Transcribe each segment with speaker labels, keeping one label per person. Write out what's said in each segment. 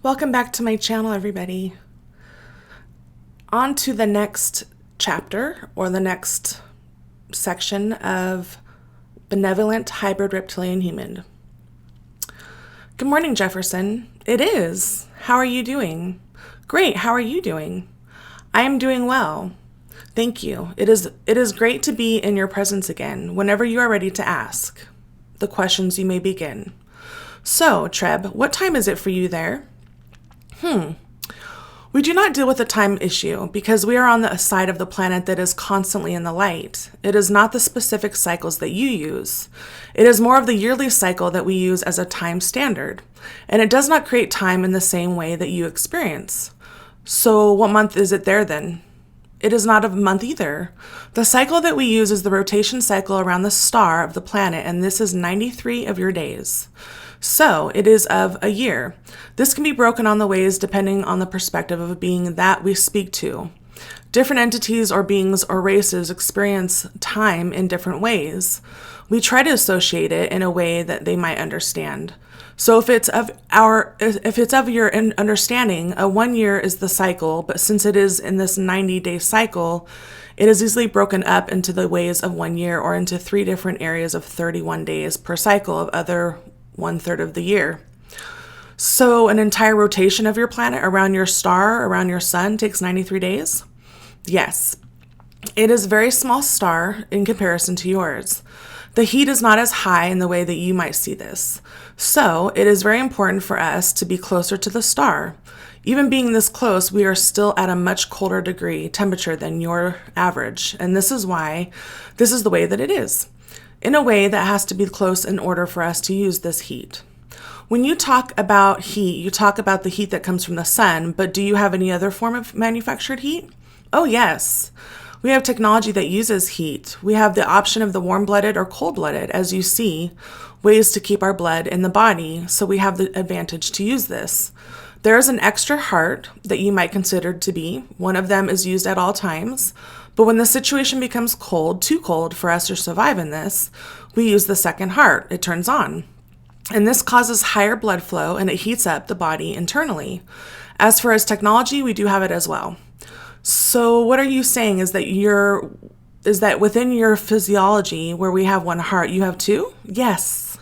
Speaker 1: Welcome back to my channel, everybody. On to the next chapter, or the next section of Benevolent Hybrid Reptilian Human. Good morning, Jefferson. It is. How are you doing? Great. How are you doing? I am doing well. Thank you. It is great to be in your presence again, whenever you are ready to ask the questions you may begin. So, Treb, what time is it for you there? We do not deal with a time issue because we are on the side of the planet that is constantly in the light. It is not the specific cycles that you use. It is more of the yearly cycle that we use as a time standard, and it does not create time in the same way that you experience. So what month is it there then? It is not a month either. The cycle that we use is the rotation cycle around the star of the planet, and this is 93 of your days. So it is of a year. This can be broken on the ways depending on the perspective of a being that we speak to. Different entities or beings or races experience time in different ways. We try to associate it in a way that they might understand. So if it's of your understanding, a 1 year is the cycle, but since it is in this 90-day cycle, it is easily broken up into the ways of 1 year or into 3 different areas of 31 days per cycle of other 1/3 of the year. So an entire rotation of your planet around your star, around your sun, takes 93 days? Yes. It is a very small star in comparison to yours. The heat is not as high in the way that you might see this. So it is very important for us to be closer to the star. Even being this close, we are still at a much colder degree temperature than your average. And this is why this is the way that it is. In a way that has to be close in order for us to use this heat. When you talk about heat, you talk about the heat that comes from the sun, but do you have any other form of manufactured heat? Oh, yes. We have technology that uses heat. We have the option of the warm-blooded or cold-blooded, as you see, ways to keep our blood in the body, so we have the advantage to use this. There is an extra heart that you might consider to be. One of them is used at all times, but when the situation becomes cold, too cold for us to survive in this, we use the second heart. It turns on. And this causes higher blood flow and it heats up the body internally. As far as technology, we do have it as well. So what are you saying is that within your physiology where we have one heart, you have two? Yes.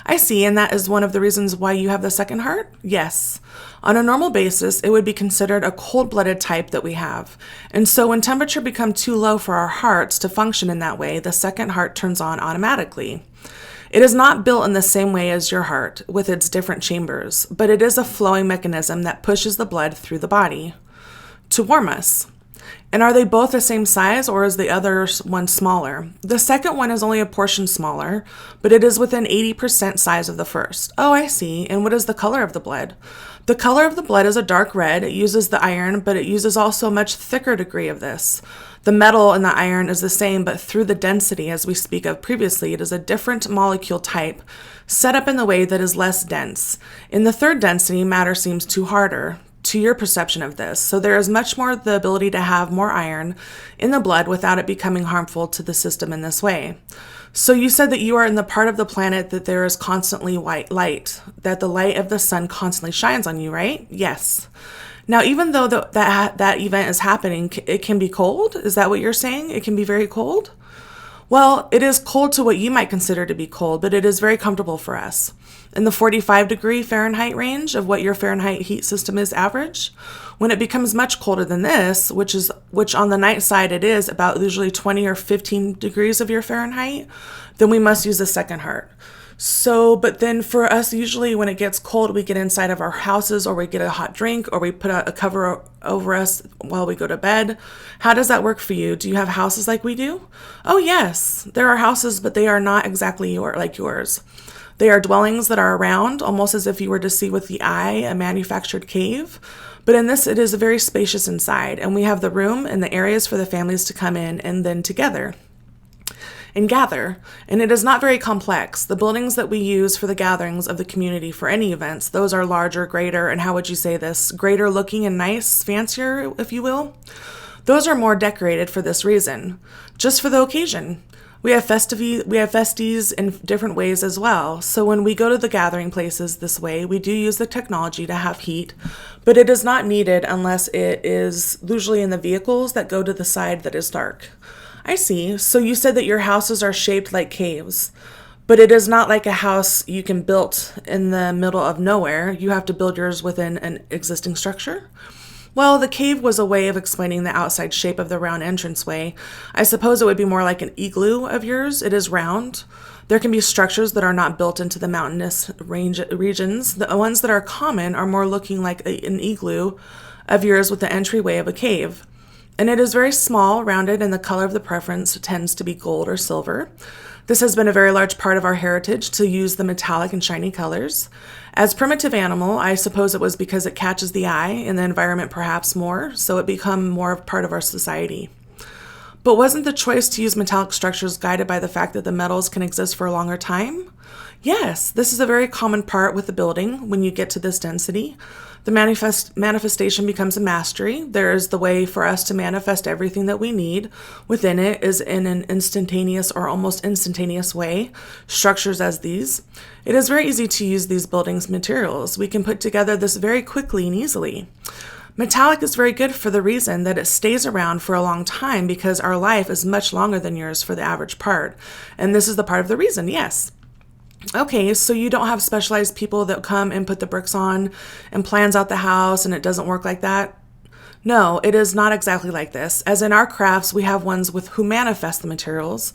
Speaker 1: I see, and that is one of the reasons why you have the second heart? Yes. On a normal basis, it would be considered a cold-blooded type that we have. And so when temperature becomes too low for our hearts to function in that way, the second heart turns on automatically. It is not built in the same way as your heart with its different chambers, but it is a flowing mechanism that pushes the blood through the body to warm us. And are they both the same size, or is the other one smaller? The second one is only a portion smaller, but it is within 80% size of the first. Oh, I see. And what is the color of the blood? The color of the blood is a dark red. It uses the iron, but it uses also a much thicker degree of this. The metal in the iron is the same, but through the density, as we speak of previously, it is a different molecule type set up in the way that is less dense. In the third density, matter seems too harder to your perception of this. So there is much more the ability to have more iron in the blood without it becoming harmful to the system in this way. So you said that you are in the part of the planet that there is constantly white light, that the light of the sun constantly shines on you, right? Yes. Now, even though that event is happening, it can be cold. Is that what you're saying? It can be very cold? Well, it is cold to what you might consider to be cold, but it is very comfortable for us. In the 45-degree Fahrenheit range of what your Fahrenheit heat system is average. When it becomes much colder than this, which on the night side it is about usually 20 or 15 degrees of your Fahrenheit, then we must use the second heart. So, but then for us, usually when it gets cold, we get inside of our houses, or we get a hot drink, or we put a cover over us while we go to bed. How does that work for you? Do you have houses like we do? Oh, yes. There are houses, but they are not exactly like yours. They are dwellings that are around, almost as if you were to see with the eye a manufactured cave. But in this, it is very spacious inside, and we have the room and the areas for the families to come in and then together and gather. And it is not very complex. The buildings that we use for the gatherings of the community for any events, those are larger, greater, and how would you say this? Greater looking and nice, fancier, if you will. Those are more decorated for this reason, just for the occasion. We have festies in different ways as well. So when we go to the gathering places this way, we do use the technology to have heat, but it is not needed unless it is usually in the vehicles that go to the side that is dark. I see. So you said that your houses are shaped like caves, but it is not like a house you can build in the middle of nowhere. You have to build yours within an existing structure. Well, the cave was a way of explaining the outside shape of the round entranceway. I suppose it would be more like an igloo of yours. It is round. There can be structures that are not built into the mountainous regions. The ones that are common are more looking like an igloo of yours with the entryway of a cave. And it is very small, rounded, and the color of the preference tends to be gold or silver. This has been a very large part of our heritage to use the metallic and shiny colors. As primitive animal, I suppose it was because it catches the eye and the environment perhaps more, so it become more of part of our society. But wasn't the choice to use metallic structures guided by the fact that the metals can exist for a longer time? Yes, this is a very common part with the building when you get to this density. The manifestation becomes a mastery. There is the way for us to manifest everything that we need within it is in an instantaneous or almost instantaneous way, structures as these. It is very easy to use these buildings materials. We can put together this very quickly and easily. Metallic is very good for the reason that it stays around for a long time because our life is much longer than yours for the average part. And this is the part of the reason, yes. Okay, so you don't have specialized people that come and put the bricks on and plans out the house and it doesn't work like that? No, it is not exactly like this. As in our crafts, we have ones who manifest the materials.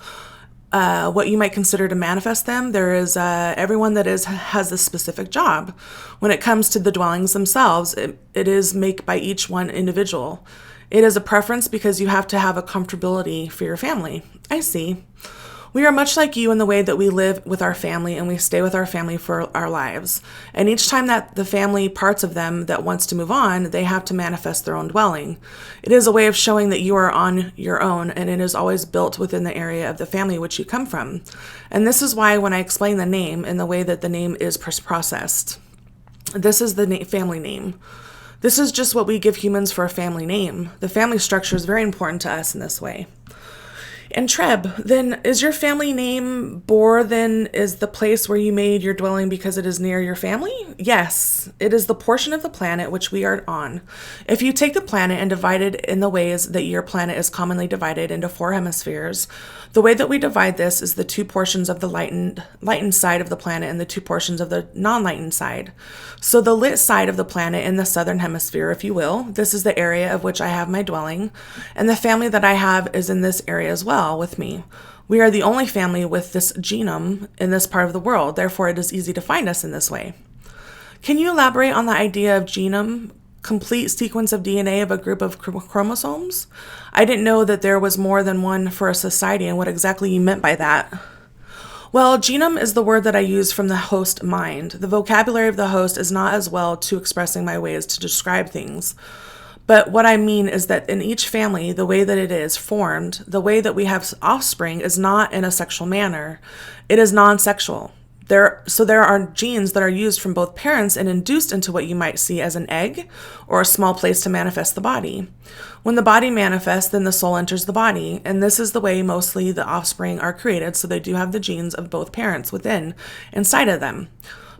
Speaker 1: What you might consider to manifest them, there is everyone that has a specific job. When it comes to the dwellings themselves, it is made by each one individual. It is a preference because you have to have a comfortability for your family. I see. We are much like you in the way that we live with our family and we stay with our family for our lives. And each time that the family parts of them that wants to move on, they have to manifest their own dwelling. It is a way of showing that you are on your own and it is always built within the area of the family which you come from. And this is why when I explain the name and the way that the name is processed, this is the family name. This is just what we give humans for a family name. The family structure is very important to us in this way. And Treb, then is your family name Bor then is the place where you made your dwelling because it is near your family? Yes, it is the portion of the planet which we are on. If you take the planet and divide it in the ways that your planet is commonly divided into 4 hemispheres, the way that we divide this is the 2 portions of the lightened side of the planet and the 2 portions of the non-lightened side. So the lit side of the planet in the southern hemisphere, if you will, this is the area of which I have my dwelling, and the family that I have is in this area as well with me. We are the only family with this genome in this part of the world, therefore it is easy to find us in this way. Can you elaborate on the idea of genome, complete sequence of DNA of a group of chromosomes? I didn't know that there was more than one for a society and what exactly you meant by that. Well, genome is the word that I use from the host mind. The vocabulary of the host is not as well to expressing my ways to describe things. But what I mean is that in each family, the way that it is formed, the way that we have offspring is not in a sexual manner. It is non-sexual. So there are genes that are used from both parents and induced into what you might see as an egg or a small place to manifest the body. When the body manifests, then the soul enters the body. And this is the way mostly the offspring are created. So they do have the genes of both parents inside of them.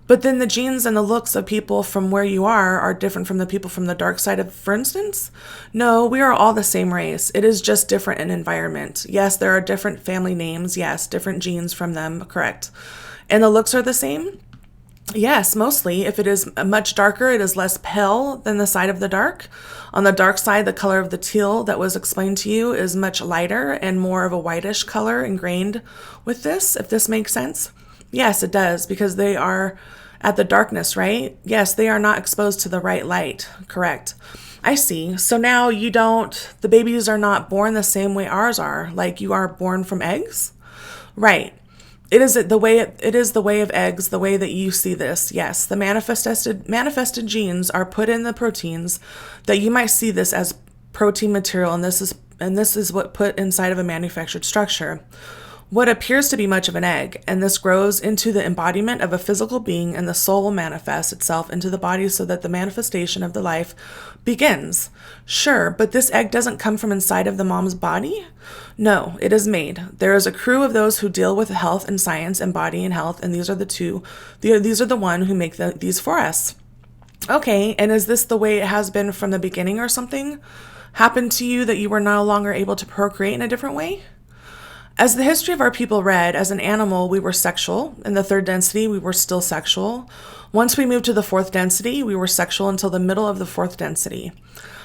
Speaker 1: But then the genes and the looks of people from where you are different from the people from the dark side of, for instance? No, we are all the same race. It is just different in environment. Yes, there are different family names. Yes, different genes from them. Correct. And the looks are the same? Yes, mostly. If it is much darker, it is less pale than the side of the dark. On the dark side, the color of the teal that was explained to you is much lighter and more of a whitish color ingrained with this, if this makes sense. Yes, it does, because they are at the darkness, right? Yes, they are not exposed to the right light. Correct. I see. So now the babies are not born the same way ours are, like you are born from eggs? Right. It is the way of eggs, the way that you see this. Yes, the manifested genes are put in the proteins that you might see this as protein material, and this is what put inside of a manufactured structure. what appears to be much of an egg, and this grows into the embodiment of a physical being, and the soul will manifest itself into the body so that the manifestation of the life begins. Sure, but this egg doesn't come from inside of the mom's body? No, it is made. There is a crew of those who deal with health and science and body and health, and these are the one who make these for us. Okay, and is this the way it has been from the beginning, or something happened to you that you were no longer able to procreate in a different way? As the history of our people read, as an animal, we were sexual. In the third density, we were still sexual. Once we moved to the fourth density, we were sexual until the middle of the fourth density.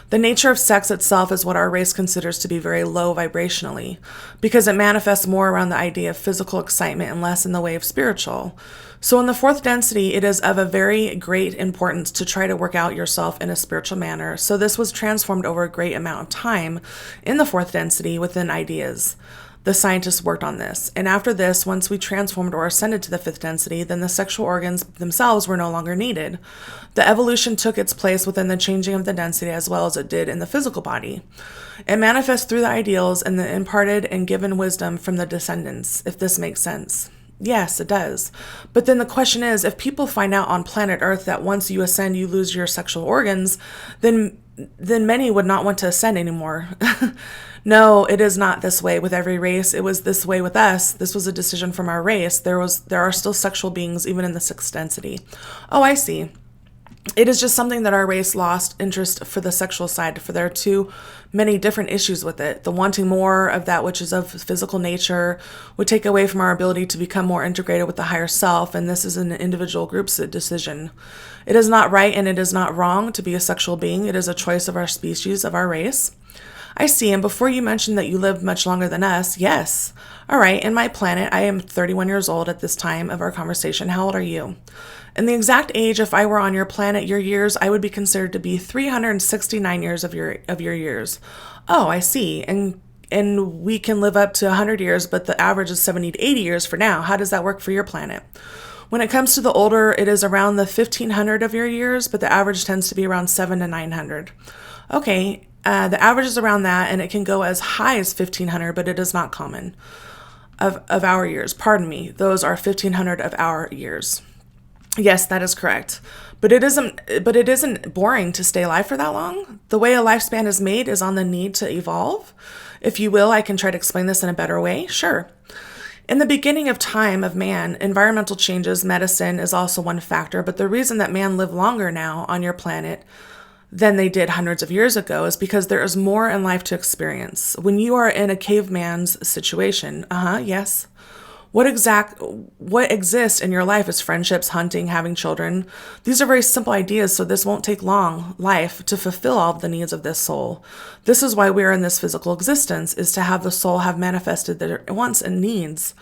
Speaker 1: The nature of sex itself is what our race considers to be very low vibrationally, because it manifests more around the idea of physical excitement and less in the way of spiritual. So in the fourth density, it is of a very great importance to try to work out yourself in a spiritual manner. So this was transformed over a great amount of time in the fourth density within ideas. The scientists worked on this. And after this, once we transformed or ascended to the fifth density, then the sexual organs themselves were no longer needed. The evolution took its place within the changing of the density as well as it did in the physical body. It manifests through the ideals and the imparted and given wisdom from the descendants, if this makes sense. Yes, it does. But then the question is, if people find out on planet Earth that once you ascend, you lose your sexual organs, then many would not want to ascend anymore. No, it is not this way with every race. It was this way with us. This was a decision from our race. There are still sexual beings even in the sixth density. Oh, I see. It is just something that our race lost interest for the sexual side, for there are too many different issues with it. The wanting more of that which is of physical nature would take away from our ability to become more integrated with the higher self, and this is an individual group's decision. It is not right and it is not wrong to be a sexual being. It is a choice of our species, of our race. I see, and before you mentioned that you lived much longer than us, yes. All right, in my planet, I am 31 years old at this time of our conversation. How old are you? In the exact age, if I were on your planet, your years, I would be considered to be 369 years of your years. Oh, I see. And we can live up to 100 years, but the average is 70 to 80 years for now. How does that work for your planet? When it comes to the older, it is around the 1500 of your years, but the average tends to be around 7 to 900. Okay, the average is around that, and it can go as high as 1500, but it is not common of our years. Pardon me, those are 1500 of our years. Yes, that is correct. But it isn't boring to stay alive for that long. The way a lifespan is made is on the need to evolve. If you will, I can try to explain this in a better way. Sure. In the beginning of time of man, environmental changes, medicine is also one factor, but the reason that man live longer now on your planet than they did hundreds of years ago is because there is more in life to experience. When you are in a caveman's situation, yes. What exists in your life is friendships, hunting, having children. These are very simple ideas, so this won't take long life to fulfill all of the needs of this soul. This is why we are in this physical existence, is to have the soul have manifested their wants and needs,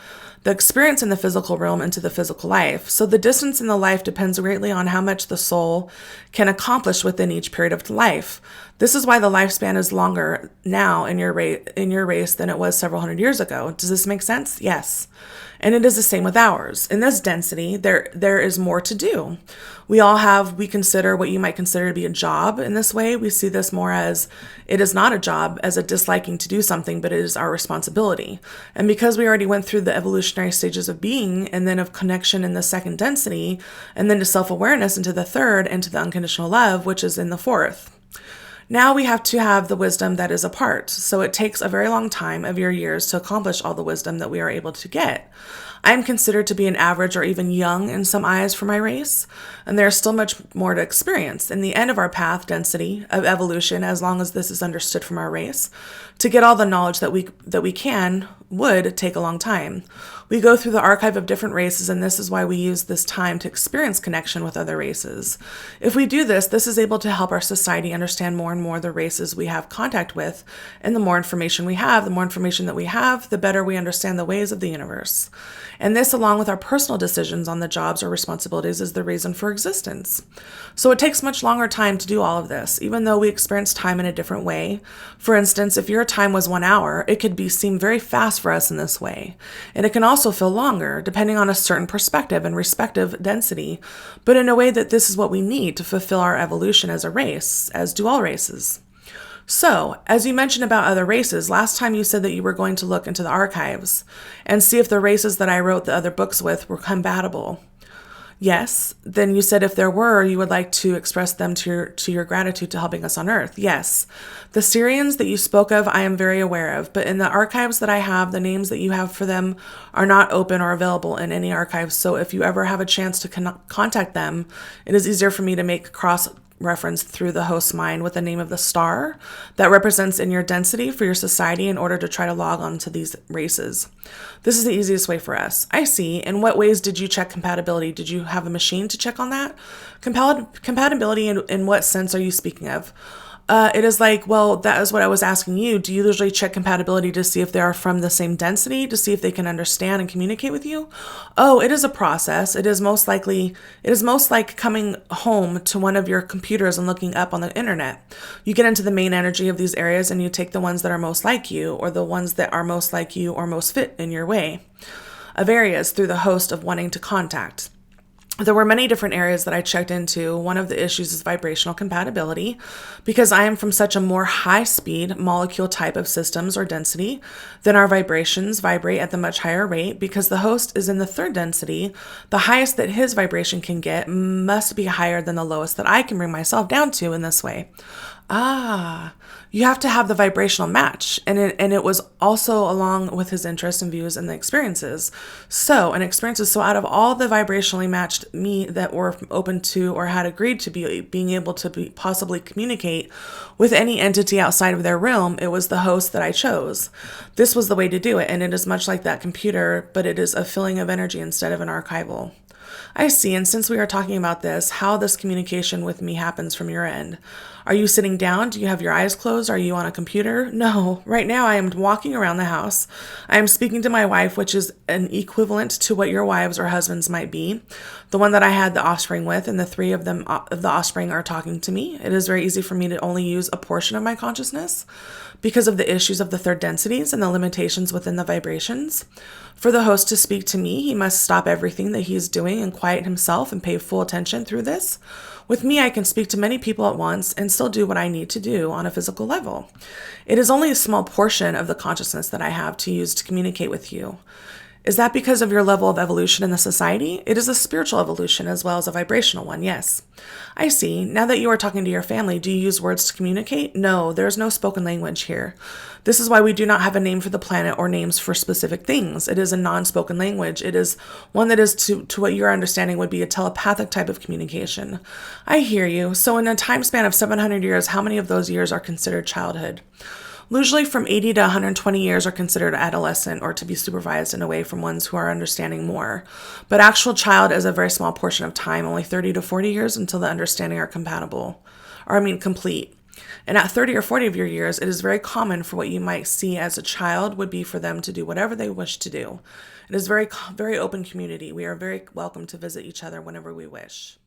Speaker 1: the experience in the physical realm into the physical life. So the distance in the life depends greatly on how much the soul can accomplish within each period of life. This is why the lifespan is longer now in your race than it was several hundred years ago. Does this make sense? Yes. And it is the same with ours. In this density, there is more to do. We consider what you might consider to be a job in this way. We see this more as it is not a job, as a disliking to do something, but it is our responsibility. And because we already went through the evolutionary stages of being and then of connection in the second density, and then to self-awareness into the third, and to the unconditional love, which is in the fourth. Now we have to have the wisdom that is apart. So it takes a very long time of your years to accomplish all the wisdom that we are able to get. I am considered to be an average or even young in some eyes for my race, and there is still much more to experience. In the end of our path density of evolution, as long as this is understood from our race, to get all the knowledge that we can would take a long time. We go through the archive of different races, and this is why we use this time to experience connection with other races. If we do this, this is able to help our society understand more and more the races we have contact with, and the more information that we have, the better we understand the ways of the universe. And this, along with our personal decisions on the jobs or responsibilities, is the reason for existence. So it takes much longer time to do all of this, even though we experience time in a different way. For instance, if your time was 1 hour, it could seem very fast for us in this way. And it can also feel longer, depending on a certain perspective and respective density, but in a way that this is what we need to fulfill our evolution as a race, as do all races. So, as you mentioned about other races, last time you said that you were going to look into the archives and see if the races that I wrote the other books with were compatible. Yes. Then you said if there were, you would like to express them to your gratitude to helping us on Earth. Yes. The Syrians that you spoke of, I am very aware of, but in the archives that I have, the names that you have for them are not open or available in any archives. So if you ever have a chance to contact them, it is easier for me to make cross reference through the host's mind with the name of the star that represents in your density for your society in order to try to log on to these races. This is the easiest way for us. I see. In what ways did you check compatibility? Did you have a machine to check on that? Compatibility in what sense are you speaking of? It is like, well, that is what I was asking you. Do you usually check compatibility to see if they are from the same density, to see if they can understand and communicate with you? Oh, it is a process. It is most like coming home to one of your computers and looking up on the internet. You get into the main energy of these areas and you take the ones that are most like you, or the ones that are most like you or most fit in your way of areas through the host of wanting to contact. There were many different areas that I checked into. One of the issues is vibrational compatibility, because I am from such a more high-speed molecule type of systems or density, then our vibrations vibrate at the much higher rate. Because the host is in the third density, the highest that his vibration can get must be higher than the lowest that I can bring myself down to in this way. You have to have the vibrational match. And it was also along with his interests and views and the experiences. So out of all the vibrationally matched me that were open to or had agreed to being able to possibly communicate with any entity outside of their realm, it was the host that I chose. This was the way to do it. And it is much like that computer, but it is a filling of energy instead of an archival. I see. And since we are talking about this, how this communication with me happens from your end. Are you sitting down? Do you have your eyes closed? Are you on a computer? No. Right now I am walking around the house. I am speaking to my wife, which is an equivalent to what your wives or husbands might be. The one that I had the offspring with, and the three of them of the offspring are talking to me. It is very easy for me to only use a portion of my consciousness because of the issues of the third densities and the limitations within the vibrations. For the host to speak to me, he must stop everything that he is doing and quiet himself and pay full attention through this. With me, I can speak to many people at once and still do what I need to do on a physical level. It is only a small portion of the consciousness that I have to use to communicate with you. Is that because of your level of evolution in the society? It is a spiritual evolution as well as a vibrational one, yes. I see. Now that you are talking to your family, do you use words to communicate? No, there is no spoken language here. This is why we do not have a name for the planet or names for specific things. It is a non-spoken language. It is one that is to what your understanding would be a telepathic type of communication. I hear you. So in a time span of 700 years, how many of those years are considered childhood? Usually from 80 to 120 years are considered adolescent or to be supervised in a way from ones who are understanding more. But actual child is a very small portion of time, only 30 to 40 years until the understanding are complete. And at 30 or 40 of your years, it is very common for what you might see as a child would be for them to do whatever they wish to do. It is very, very open community. We are very welcome to visit each other whenever we wish.